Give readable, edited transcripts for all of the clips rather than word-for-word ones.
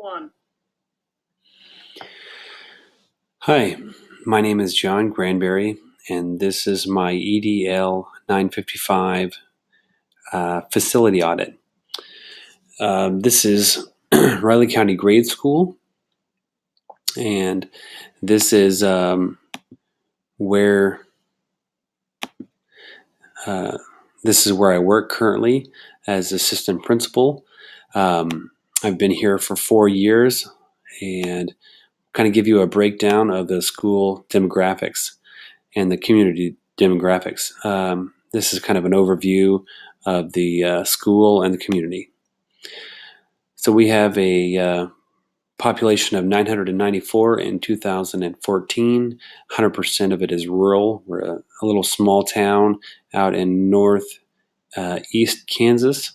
one. Hi, my name is John Granberry, and this is my EDL 955 facility audit. This is Riley County Grade School, and this is where I work currently as assistant principal. I've been here for 4 years, and kind of give you a breakdown of the school demographics and the community demographics. This is kind of an overview of the school and the community. So we have a population of 994 in 2014. 100% of it is rural. We're a little small town out in northeast Kansas.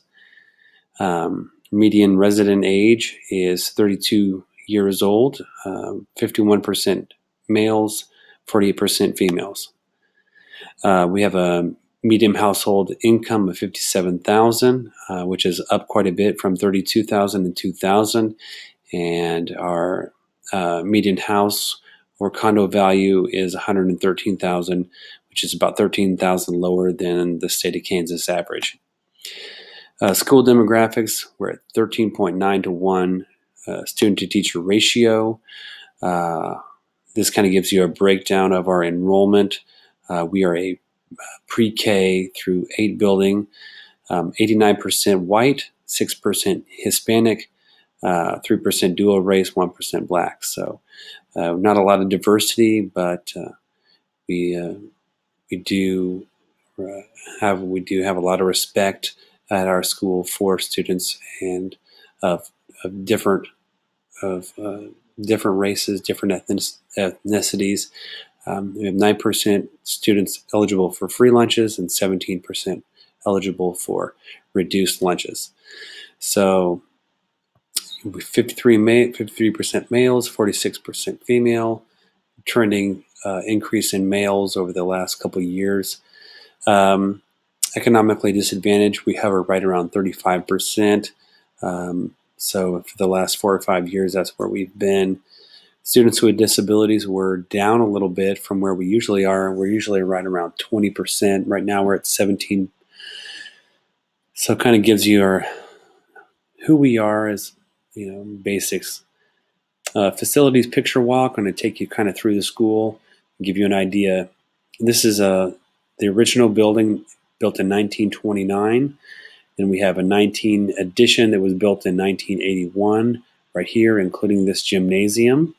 Median resident age is 32 years old, 51% males, 48% females. We have a median household income of $57,000, which is up quite a bit from $32,000 in 2000. And our median house or condo value is $113,000, which is about $13,000 lower than the state of Kansas average. School demographics, we're at 13.9 to 1 student to teacher ratio. This kind of gives you a breakdown of our enrollment. We are a pre-K through 8 building, 89% white, 6% Hispanic, 3% dual race, 1% black. So not a lot of diversity, but we do have a lot of respect at our school for students and of different races, different ethnicities. We have 9% students eligible for free lunches and 17% eligible for reduced lunches. So 53% males, 46% female, trending increase in males over the last couple of years. Economically disadvantaged, we hover right around 35%. So for the last 4 or 5 years, that's where we've been. Students with disabilities were down a little bit from where we usually are. We're usually right around 20%. Right now we're at 17%. So it kind of gives you who we are as, basics. Facilities picture walk. I'm going to take you kind of through the school and give you an idea. This is the original building built in 1929. Then we have a 19 addition that was built in 1981 right here, including this gymnasium.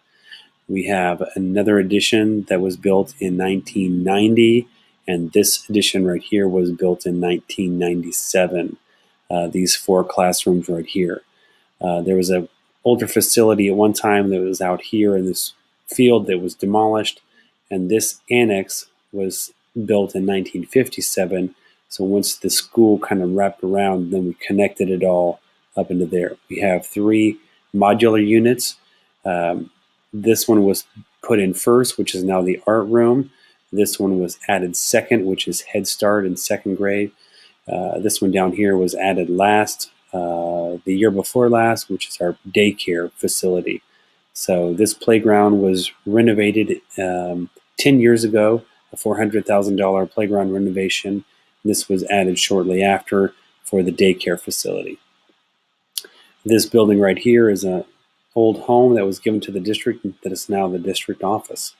We have another addition that was built in 1990, and this addition right here was built in 1997. These 4 classrooms right here. There was an older facility at one time that was out here in this field that was demolished, and this annex was built in 1957. So once the school kind of wrapped around, then we connected it all up into there. We have 3 modular units. This one was put in first, which is now the art room. This one was added second, which is Head Start in 2nd grade. This one down here was added last, the year before last, which is our daycare facility. So this playground was renovated 10 years ago, a $400,000 playground renovation. This was added shortly after for the daycare facility. This building right here is an old home that was given to the district that is now the district office.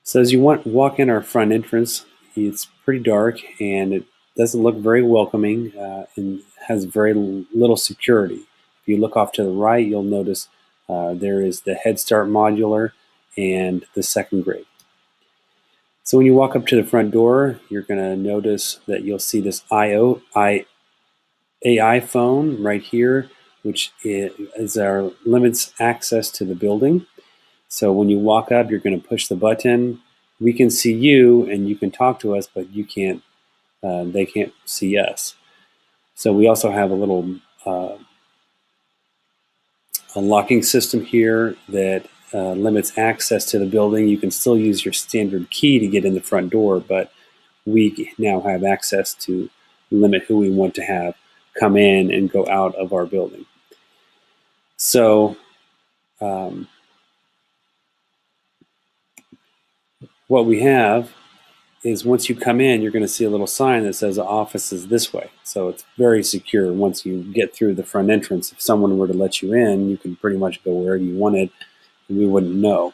So as you walk in our front entrance, it's pretty dark and it doesn't look very welcoming and has very little security. If you look off to the right, you'll notice there is the Head Start modular and the 2nd grade. So when you walk up to the front door, you're going to notice that you'll see this AI phone right here, which limits access to the building. So when you walk up, you're going to push the button. We can see you and you can talk to us, but you can't. They can't see us. So we also have a little a locking system here that limits access to the building. You can still use your standard key to get in the front door, but we now have access to limit who we want to have come in and go out of our building. So what we have is once you come in, you're going to see a little sign that says the office is this way. So it's very secure. Once you get through the front entrance, if someone were to let you in, you can pretty much go wherever you wanted, and we wouldn't know.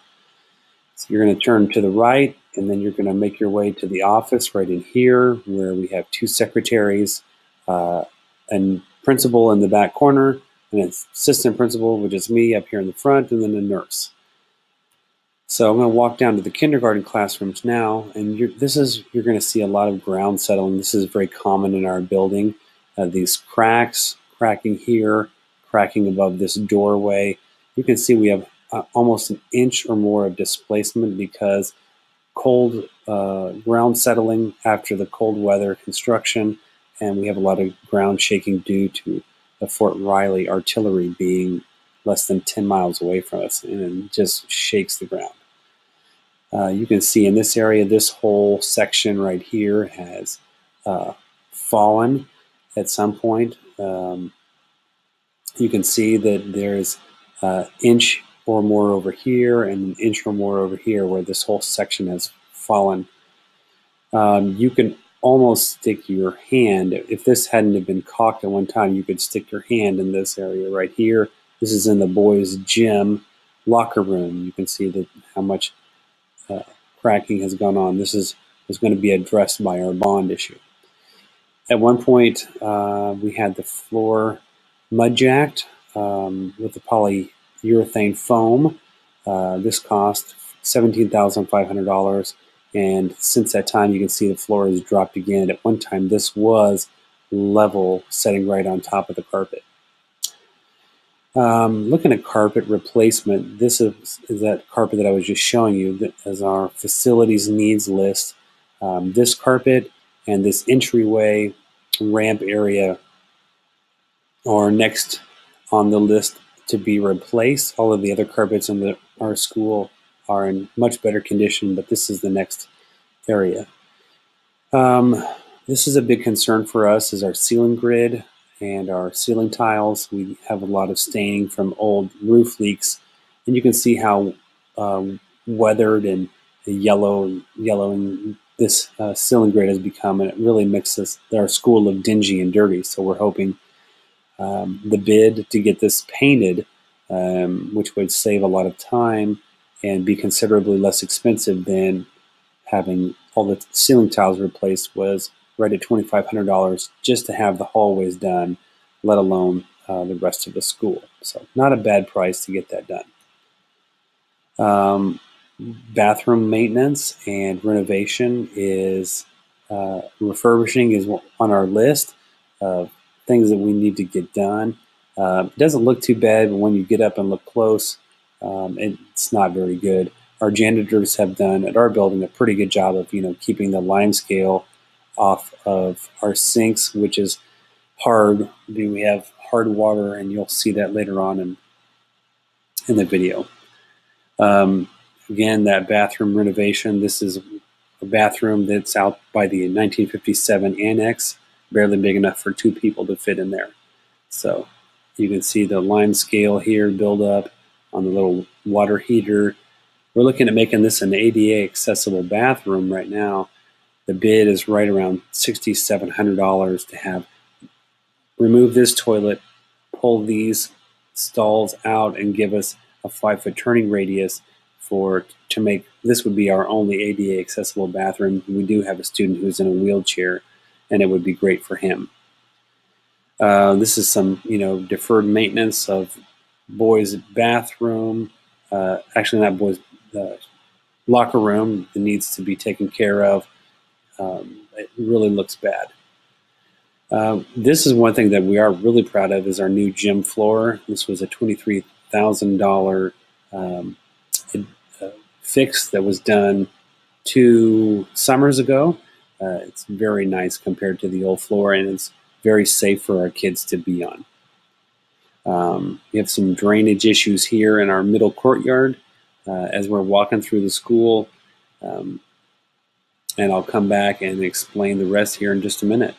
So you're going to turn to the right, and then you're going to make your way to the office right in here, where we have two secretaries, and principal in the back corner, and an assistant principal, which is me up here in the front, and then a nurse. So I'm going to walk down to the kindergarten classrooms now, and you're going to see a lot of ground settling. This is very common in our building. These cracking here, cracking above this doorway. You can see we have almost an inch or more of displacement because cold ground settling after the cold weather construction, and we have a lot of ground shaking due to the Fort Riley artillery being less than 10 miles away from us, and it just shakes the ground. You can see in this area, this whole section right here has fallen at some point. You can see that there's an inch or more over here and an inch or more over here where this whole section has fallen. You can almost stick your hand, if this hadn't have been caulked at one time, you could stick your hand in this area right here. This is in the boys' gym locker room. You can see that how much cracking has gone on. This is going to be addressed by our bond issue. At one point, we had the floor mud jacked with the polyurethane foam. This cost $17,500. And since that time, you can see the floor has dropped again. At one time, this was level, setting right on top of the carpet. Looking at carpet replacement, this is that carpet that I was just showing you as our facilities needs list. This carpet and this entryway ramp area are next on the list to be replaced. All of the other carpets in our school are in much better condition, but this is the next area. This is a big concern for us, is our ceiling grid and our ceiling tiles. We have a lot of staining from old roof leaks, and you can see how weathered and yellowing this ceiling grid has become, and it really makes our school look dingy and dirty. So we're hoping the bid to get this painted, which would save a lot of time and be considerably less expensive than having all the ceiling tiles replaced, was right at $2,500 just to have the hallways done, let alone the rest of the school. So not a bad price to get that done. Bathroom maintenance and renovation is refurbishing is on our list of things that we need to get done. It doesn't look too bad, but when you get up and look close, it's not very good. Our janitors have done at our building a pretty good job of keeping the lime scale off of our sinks, which is hard. We have hard water, and you'll see that later on in the video. Again, that bathroom renovation. This is a bathroom that's out by the 1957 annex, barely big enough for two people to fit in there. So you can see the lime scale here build up on the little water heater. We're looking at making this an ADA accessible bathroom right now. The bid is right around $6,700 to remove this toilet, pull these stalls out, and give us a 5-foot turning radius to make this would be our only ADA accessible bathroom. We do have a student who's in a wheelchair, and it would be great for him. This is some deferred maintenance of boys' bathroom. Actually, not boys' locker room that needs to be taken care of. It really looks bad. This is one thing that we are really proud of, is our new gym floor. This was a $23,000 fix that was done 2 summers ago. It's very nice compared to the old floor, and it's very safe for our kids to be on. We have some drainage issues here in our middle courtyard as we're walking through the school, and I'll come back and explain the rest here in just a minute.